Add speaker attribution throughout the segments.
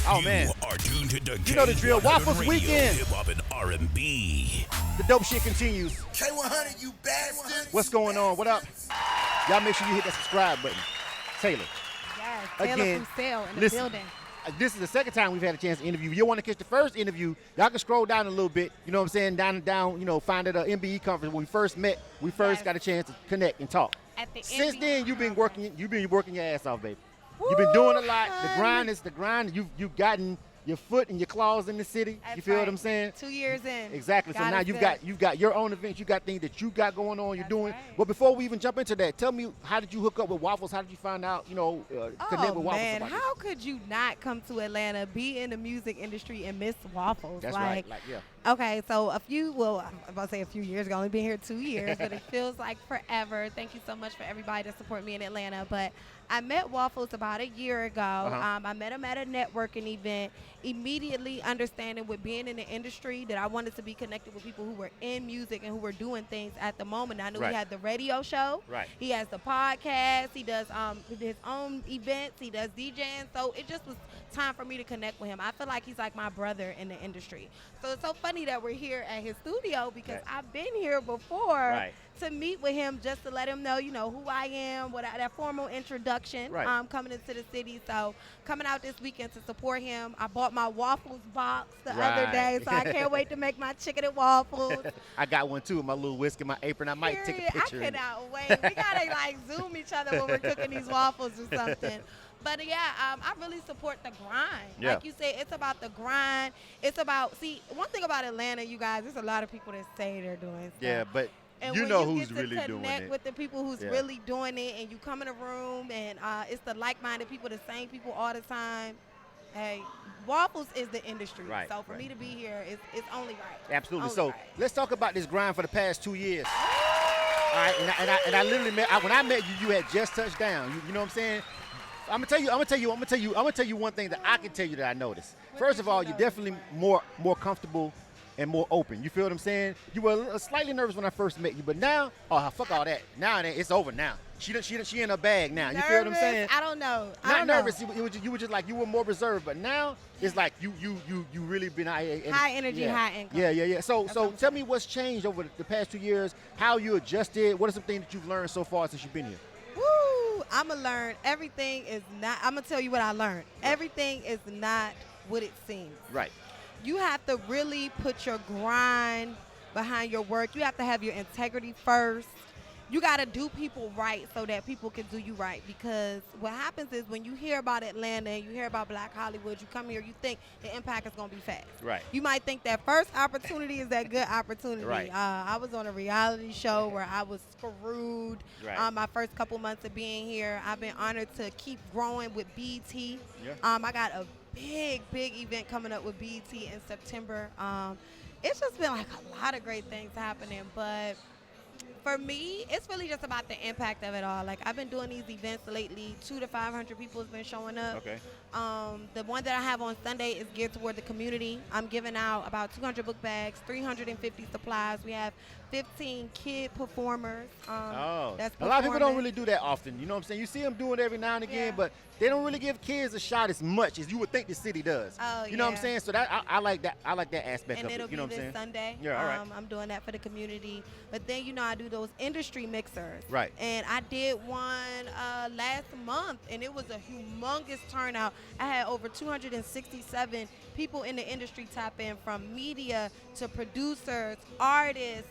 Speaker 1: Oh, man.
Speaker 2: You are tuned to the
Speaker 1: You know the drill. Waffles
Speaker 2: Radio,
Speaker 1: Weekend.
Speaker 2: hip-hop and R&B.
Speaker 1: The dope shit continues.
Speaker 3: K-100, you bastard.
Speaker 1: What's going on? What up? Y'all make sure you hit that subscribe button. Taylor.
Speaker 4: Yes, Taylor
Speaker 1: Again,
Speaker 4: Frucel in the
Speaker 1: listen,
Speaker 4: building.
Speaker 1: This is the second time we've had a chance to interview. You want to catch the first interview, y'all can scroll down a little bit. You know what I'm saying? Down, you know, find at an MBE conference when we first met. We first got a chance to connect and talk.
Speaker 4: At the
Speaker 1: Since
Speaker 4: MBE
Speaker 1: then, you've been working your ass off, baby.
Speaker 4: Woo,
Speaker 1: You've been doing a lot. The
Speaker 4: honey.
Speaker 1: grind is the grind. You've gotten your foot and your claws in the city.
Speaker 4: That's
Speaker 1: you feel
Speaker 4: right.
Speaker 1: what I'm saying?
Speaker 4: 2 years in.
Speaker 1: Exactly. So
Speaker 4: God
Speaker 1: now
Speaker 4: is
Speaker 1: you've
Speaker 4: good.
Speaker 1: got your own events. You got things that you got going on. You're
Speaker 4: That's
Speaker 1: doing.
Speaker 4: right.
Speaker 1: But before we even jump into that, tell me, how did you hook up with Waffles? How did you find out? You know, connect
Speaker 4: Oh
Speaker 1: with Waffles.
Speaker 4: man,
Speaker 1: about this?
Speaker 4: how could you not come to Atlanta, be in the music industry, and miss Waffles?
Speaker 1: That's
Speaker 4: like,
Speaker 1: right. Like, yeah.
Speaker 4: Okay, so I'm about to say a few years ago. I've only been here 2 years, but it feels like forever. Thank you so much for everybody that support me in Atlanta. But I met Waffles about a year ago. I met him at a networking event, immediately understanding with being in the industry that I wanted to be connected with people who were in music and who were doing things at the moment. I knew
Speaker 1: Right.
Speaker 4: he had the radio show.
Speaker 1: Right.
Speaker 4: He has the podcast. He does his own events. He does DJing. So it just was time for me to connect with him. I feel like he's like my brother in the industry. So it's so funny that we're here at his studio because
Speaker 1: Right.
Speaker 4: I've been here before
Speaker 1: Right.
Speaker 4: to meet with him just to let him know, you know, who I am, that formal introduction
Speaker 1: Right.
Speaker 4: coming into the city. So coming out this weekend to support him. I bought my Waffles box the other
Speaker 1: Right.
Speaker 4: day, so I can't wait to make my chicken and waffles.
Speaker 1: I got one too, my little whisk in my apron. I might take a
Speaker 4: Period.
Speaker 1: picture.
Speaker 4: I cannot wait. We gotta like Zoom each other when we're cooking these waffles or something. But yeah, I really support the grind.
Speaker 1: Yeah.
Speaker 4: Like you said, it's about the grind. It's about one thing about Atlanta, you guys. There's a lot of people that say they're doing stuff.
Speaker 1: Yeah, but
Speaker 4: And
Speaker 1: you
Speaker 4: when
Speaker 1: know
Speaker 4: you
Speaker 1: who's
Speaker 4: get to
Speaker 1: really doing
Speaker 4: connect
Speaker 1: it.
Speaker 4: with the people who's
Speaker 1: Yeah.
Speaker 4: really doing it, and you come in a room, and it's the like-minded people, the same people all the time. Hey, Waffles is the industry.
Speaker 1: Right,
Speaker 4: So for
Speaker 1: right.
Speaker 4: me to be here, it's only right.
Speaker 1: Absolutely.
Speaker 4: Only
Speaker 1: So
Speaker 4: right.
Speaker 1: let's talk about this grind for the past 2 years. All right, and I literally when I met you, you had just touched down. You know what I'm saying? I'm gonna tell you one thing that I can tell you that I noticed. First of all, you're definitely more comfortable and more open. You feel what I'm saying? You were slightly nervous when I first met you, but now, oh fuck all that. Now it's over now. She in her bag now. You feel what I'm saying?
Speaker 4: I don't know.
Speaker 1: Not nervous. You were just like, you were more reserved, but now it's like you really been
Speaker 4: High energy,
Speaker 1: yeah.
Speaker 4: high income.
Speaker 1: Yeah. So
Speaker 4: That's what I'm
Speaker 1: tell me what's changed over the past 2 years. How you adjusted? What are some things that you've learned so far since you've been here?
Speaker 4: Woo! I'm gonna learn everything is not. I'm gonna tell you what I learned. Everything is not what it seems.
Speaker 1: Right.
Speaker 4: You have to really put your grind behind your work. You have to have your integrity first. You got to do people right so that people can do you right. Because what happens is when you hear about Atlanta and you hear about Black Hollywood, you come here, you think the impact is going to be fast.
Speaker 1: Right.
Speaker 4: You might think that first opportunity is that good opportunity.
Speaker 1: Right.
Speaker 4: I was on a reality show where I was screwed my first couple months of being here. I've been honored to keep growing with BET.
Speaker 1: Yeah.
Speaker 4: I got a big event coming up with BET in September. It's just been like a lot of great things happening, but for me, it's really just about the impact of it all. Like, I've been doing these events lately. 200 to 500 people has been showing up.
Speaker 1: Okay.
Speaker 4: The one that I have on Sunday is geared toward the community. I'm giving out about 200 book bags, 350 supplies. We have 15 kid performers. That's
Speaker 1: a lot of people don't
Speaker 4: performing.
Speaker 1: really do that often. You know what I'm saying? You see them doing it every now and again,
Speaker 4: Yeah.
Speaker 1: but they don't really give kids a shot as much as you would think the city does.
Speaker 4: Oh,
Speaker 1: you know what I'm
Speaker 4: yeah.
Speaker 1: saying? So that I like that. I like that aspect
Speaker 4: And
Speaker 1: of
Speaker 4: it'll
Speaker 1: it. You know
Speaker 4: be
Speaker 1: what I'm
Speaker 4: this
Speaker 1: saying?
Speaker 4: Sunday.
Speaker 1: Yeah, all right.
Speaker 4: I'm doing that for the community. But then, I do those industry mixers.
Speaker 1: Right.
Speaker 4: And I did one last month, and it was a humongous turnout. I had over 267 people in the industry tap in, from media to producers, artists.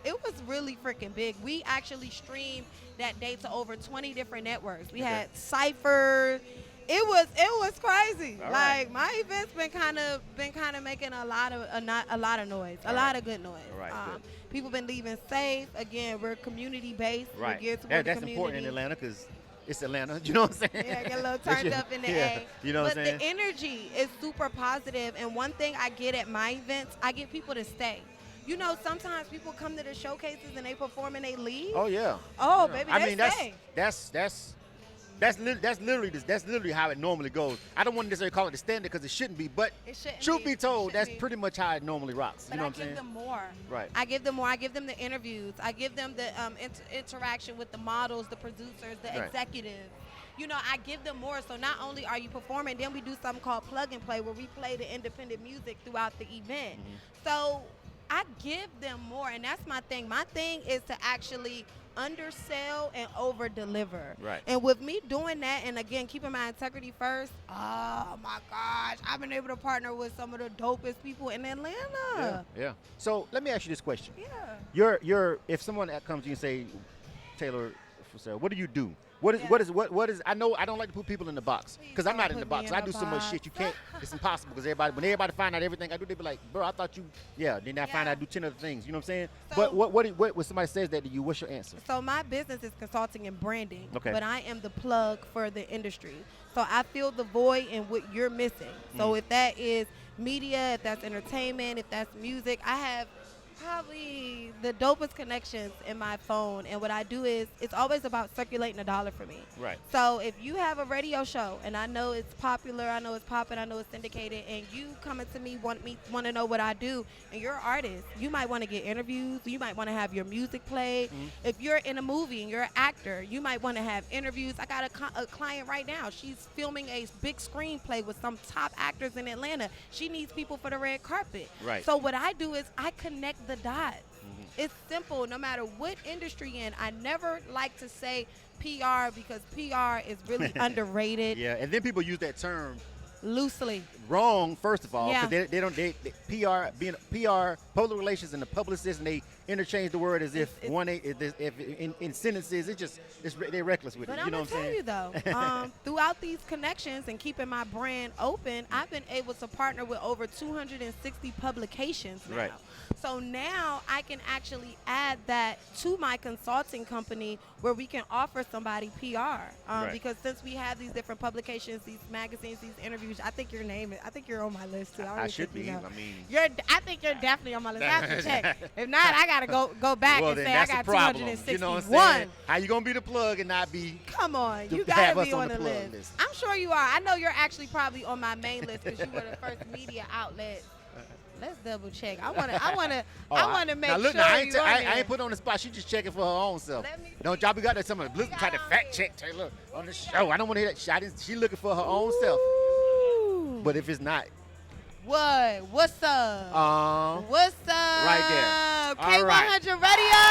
Speaker 4: It was really freaking big. We actually streamed that day to over 20 different networks. We had Cypher. It was crazy.
Speaker 1: All
Speaker 4: like, my event's been kind of making a lot of noise, a lot of good noise.
Speaker 1: All right, good.
Speaker 4: People been leaving safe. Again, we're community based.
Speaker 1: Right.
Speaker 4: We're geared toward
Speaker 1: That's
Speaker 4: the community.
Speaker 1: important in Atlanta because it's Atlanta. You know what I'm saying?
Speaker 4: Yeah, get a little turned up in the A.
Speaker 1: You know what I'm saying?
Speaker 4: But the energy is super positive. And one thing I get at my events, I get people to stay. Sometimes people come to the showcases and they perform and they leave.
Speaker 1: Oh yeah.
Speaker 4: Oh,
Speaker 1: Yeah.
Speaker 4: baby,
Speaker 1: I
Speaker 4: they
Speaker 1: mean,
Speaker 4: stay.
Speaker 1: that's literally how it normally goes. I don't want to necessarily call it the standard because it shouldn't be, but
Speaker 4: It shouldn't
Speaker 1: truth
Speaker 4: be.
Speaker 1: be told,
Speaker 4: It
Speaker 1: that's
Speaker 4: shouldn't be.
Speaker 1: pretty much how it normally rocks.
Speaker 4: But
Speaker 1: You know
Speaker 4: I
Speaker 1: what I'm
Speaker 4: give
Speaker 1: saying?
Speaker 4: them more.
Speaker 1: Right.
Speaker 4: I give them more. I give them the interviews. I give them the interaction with the models, the producers, the
Speaker 1: Right.
Speaker 4: executives. you know, I give them more. So not only are you performing, then we do something called plug and play where we play the independent music throughout the event. So I give them more, and that's my thing. My thing is to actually undersell and over deliver.
Speaker 1: Right.
Speaker 4: And with me doing that, and again keeping my integrity first, oh my gosh, I've been able to partner with some of the dopest people in Atlanta.
Speaker 1: Yeah. So let me ask you this question.
Speaker 4: Yeah.
Speaker 1: You're if someone that comes to you and say, Taylor Frucel, what do you do? What is I know I don't like to put people in the box because I'm not in the box. I do so much shit you can't. It's impossible because when everybody find out everything I do, they be like, bro, I thought you. Yeah. Then I find out I do 10 other things. You know what I'm saying?
Speaker 4: So,
Speaker 1: but what when somebody says that to you, what's your answer?
Speaker 4: So my business is consulting and branding.
Speaker 1: Okay.
Speaker 4: But I am the plug for the industry. So I fill the void in what you're missing. So if that is media, if that's entertainment, if that's music, I have probably the dopest connections in my phone, and what I do is it's always about circulating a dollar for me.
Speaker 1: Right.
Speaker 4: So if you have a radio show and I know it's popular, I know it's popping, I know it's syndicated, and you coming to me want to know what I do, and you're an artist, you might want to get interviews, you might want to have your music played. If you're in a movie and you're an actor, you might want to have interviews. I got a client right now. She's filming a big screenplay with some top actors in Atlanta. She needs people for the red carpet.
Speaker 1: Right.
Speaker 4: So what I do is I connect the dots. It's simple. No matter what industry you're in, I never like to say PR because PR is really underrated.
Speaker 1: Yeah, and then people use that term
Speaker 4: loosely.
Speaker 1: Wrong, first of all,
Speaker 4: Yeah.
Speaker 1: because they PR being PR, public relations, and the publicist, and they interchange the word as if in sentences. They're reckless with
Speaker 4: But
Speaker 1: it.
Speaker 4: I'm
Speaker 1: You know
Speaker 4: gonna
Speaker 1: what I'm
Speaker 4: tell
Speaker 1: saying?
Speaker 4: you though, throughout these connections and keeping my brand open, I've been able to partner with over 260 publications now.
Speaker 1: Right.
Speaker 4: So now I can actually add that to my consulting company where we can offer somebody PR.
Speaker 1: Right.
Speaker 4: Because since we have these different publications, these magazines, these interviews, I think you're on my list too. I, don't
Speaker 1: I
Speaker 4: even
Speaker 1: should
Speaker 4: think
Speaker 1: be.
Speaker 4: you know.
Speaker 1: I mean,
Speaker 4: I think you're definitely on my list. I have to check. If not, I gotta go back
Speaker 1: well,
Speaker 4: and
Speaker 1: then
Speaker 4: say I
Speaker 1: that's
Speaker 4: got
Speaker 1: the problem.
Speaker 4: 261.
Speaker 1: You know what I'm saying? How you gonna be the plug and not be?
Speaker 4: Come on,
Speaker 1: to
Speaker 4: you
Speaker 1: have
Speaker 4: gotta
Speaker 1: us
Speaker 4: be
Speaker 1: on
Speaker 4: on
Speaker 1: the
Speaker 4: the
Speaker 1: plug
Speaker 4: list.
Speaker 1: list.
Speaker 4: I'm sure you are. I know you're actually probably on my main list because you were the first media outlet. Let's double check. I wanna make
Speaker 1: now, look,
Speaker 4: sure
Speaker 1: now,
Speaker 4: you on
Speaker 1: I
Speaker 4: there.
Speaker 1: ain't put on the spot. She just checking for her own self.
Speaker 4: Let me see.
Speaker 1: Don't y'all be got that someone try to fact check Taylor on the show. I don't want to hear that. She looking for her own self.
Speaker 4: Ooh.
Speaker 1: But if it's not,
Speaker 4: What? What's up? What's up?
Speaker 1: right there. All
Speaker 4: K100
Speaker 1: right.
Speaker 4: Radio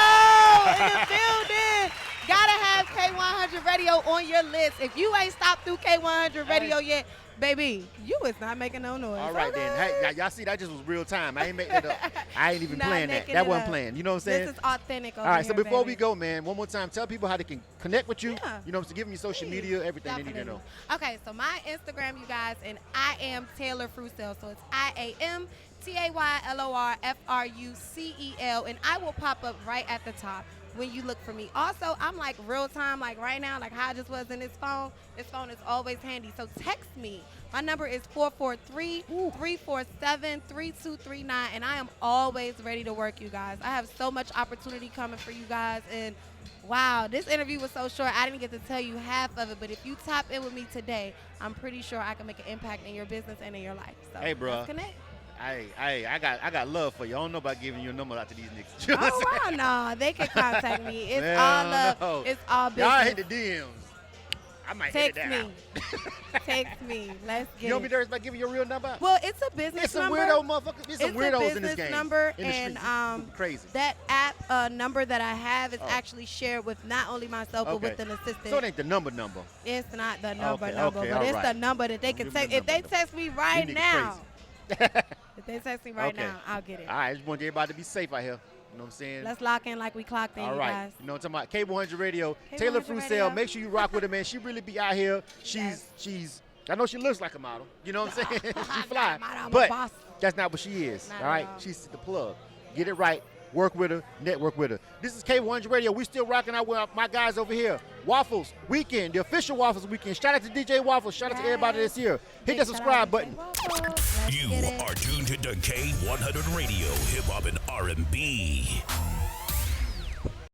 Speaker 4: in the building. Gotta have K100 Radio on your list. If you ain't stopped through K100 Radio yet, baby, you is not making no noise.
Speaker 1: all right
Speaker 4: okay?
Speaker 1: then. Hey, y'all see that just was real time. I ain't making it up. I ain't even
Speaker 4: Not
Speaker 1: playing that.
Speaker 4: making
Speaker 1: That
Speaker 4: it
Speaker 1: wasn't
Speaker 4: up.
Speaker 1: playing. You know what I'm saying?
Speaker 4: This is authentic over
Speaker 1: All right, so
Speaker 4: here,
Speaker 1: before we
Speaker 4: baby.
Speaker 1: go, man, one more time, tell people how they can connect with you.
Speaker 4: Yeah.
Speaker 1: You know, to give them your social media, everything they need to know.
Speaker 4: Okay, so my Instagram, you guys, and I am Taylor Frucel. So it's IAMTAYLORFRUCEL, and I will pop up right at the top when you look for me. Also, I'm like real time, like right now, like how I just was in this phone. This phone is always handy. So text me. My number is 443-347-3239, and I am always ready to work, you guys. I have so much opportunity coming for you guys, and wow, this interview was so short. I didn't get to tell you half of it, but if you tap in with me today, I'm pretty sure I can make an impact in your business and in your life. So
Speaker 1: Hey, bro.
Speaker 4: let's connect.
Speaker 1: I got love for you. I don't know about giving you a number out to these niggas. You know what I'm
Speaker 4: Oh,
Speaker 1: saying?
Speaker 4: wow, no, they can contact me. It's
Speaker 1: Man,
Speaker 4: all love.
Speaker 1: no.
Speaker 4: It's all business.
Speaker 1: Y'all hit the DMs. I might hit
Speaker 4: Text
Speaker 1: it down.
Speaker 4: me. Text me. Let's get
Speaker 1: You don't be
Speaker 4: it.
Speaker 1: nervous about giving your real number out?
Speaker 4: Well, it's a business
Speaker 1: There's some
Speaker 4: number.
Speaker 1: weirdo motherfuckers. There's some
Speaker 4: It's a
Speaker 1: weirdos in this
Speaker 4: business
Speaker 1: game.
Speaker 4: number,
Speaker 1: in the
Speaker 4: and
Speaker 1: streets. Crazy.
Speaker 4: that app number that I have is actually shared with not only myself but
Speaker 1: Okay.
Speaker 4: with an assistant.
Speaker 1: So it ain't the number.
Speaker 4: It's not the number,
Speaker 1: Okay,
Speaker 4: but
Speaker 1: all
Speaker 4: it's
Speaker 1: right.
Speaker 4: the number that they can
Speaker 1: Give me
Speaker 4: text.
Speaker 1: the
Speaker 4: If they
Speaker 1: number.
Speaker 4: text me right
Speaker 1: You niggas
Speaker 4: now,
Speaker 1: crazy.
Speaker 4: if they text me right
Speaker 1: Okay.
Speaker 4: now, I'll get it.
Speaker 1: All right, I just want everybody to be safe out here. You know what I'm saying?
Speaker 4: Let's lock in like we clocked in,
Speaker 1: All
Speaker 4: you
Speaker 1: right.
Speaker 4: guys.
Speaker 1: You know what I'm talking about? K100 Radio.
Speaker 4: K100
Speaker 1: Taylor Frucel.
Speaker 4: Radio.
Speaker 1: Make sure you rock with her, man. She really be out here. She's I know she looks like a model. You know what I'm saying? She fly.
Speaker 4: I'm a
Speaker 1: But
Speaker 4: boss.
Speaker 1: that's not what she is.
Speaker 4: Not
Speaker 1: all right?
Speaker 4: at all.
Speaker 1: She's the plug. Get it right. Work with her. Network with her. This is K100 Radio. We still rocking out with my guys over here. Waffles Weekend, the official Waffles Weekend. Shout out to DJ Waffles. Shout out to everybody that's here. Hit
Speaker 4: Big
Speaker 1: that
Speaker 4: shout out
Speaker 1: subscribe
Speaker 4: to
Speaker 1: button.
Speaker 4: DJ Waffles. Let's
Speaker 2: You
Speaker 4: get it.
Speaker 2: are tuned to K100 Radio, hip hop and R&B.